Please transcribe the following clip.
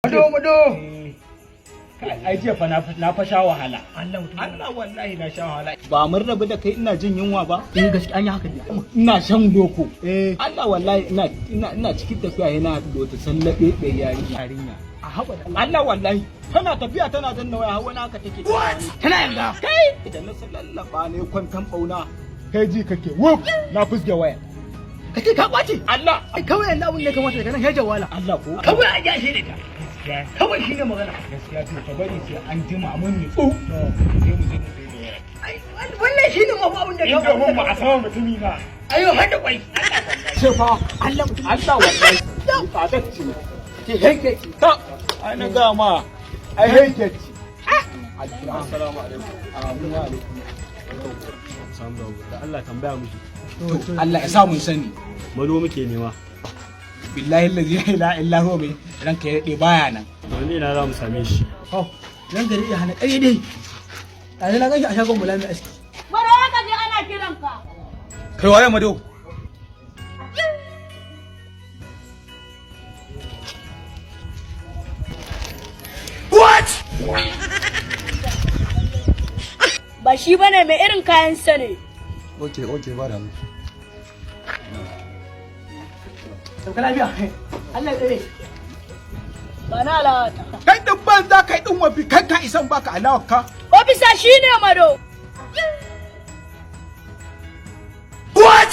Mado. Ai jiya fa na fa sha wahala. Allah wallahi na sha wahala. Ba mun rabu da kai ina jin yunwa ba. Gaskiya an yi haka ne. Ina shan loko. Allah wallahi ina cikin tafiya yana da wata sallabe da yarinya. A haɓa da Allah wallahi tana tafiya tana danna waya hawa na haka take. tana yanga. Kai idan na sallallaba ne kwantan bauna. Kai ji kake wuf na fusge waya. Kace ka kwace. Allah Ai kawai yanzu abin da ya kamata daga nan ya jawala. Allah ko. Kawai a ja shi da ka. Kawai shi ne magana. Gaskiya to ka bari sai an jima mun ne. Sai mu je mu da waya. Wannan shi ne mafi abin da ya Inda mun ba a sama mutumi na. Ayo har da kwai. Ce fa Allah mutum Allah wallahi. Ka ta ce. Ke hanke ki. Ta ai na ga ma. Ai hanke ki. Assalamu alaikum. Amin wa alaikum. Da Allah tambaya miki. Allah ya sa mun sani. Mano muke nema. Billahi allazi la ilaha illa huwa bai ranka ya dade baya nan. Wani na za mu same shi. Nan gari ya hana ƙarya dai. Yanzu na ganshi a shagon mulami aski. Mara haka je ana kiran ka. Kai waye mado? What? Ba shi bane mai irin kayan sa ne. Okay, ba da mu. Sauka lafiya. Allah ya tsare. Ba na alawata. Kai din banza kai din wafi kan ka isan baka alawar ka. Ofisa shi ne Mado. What?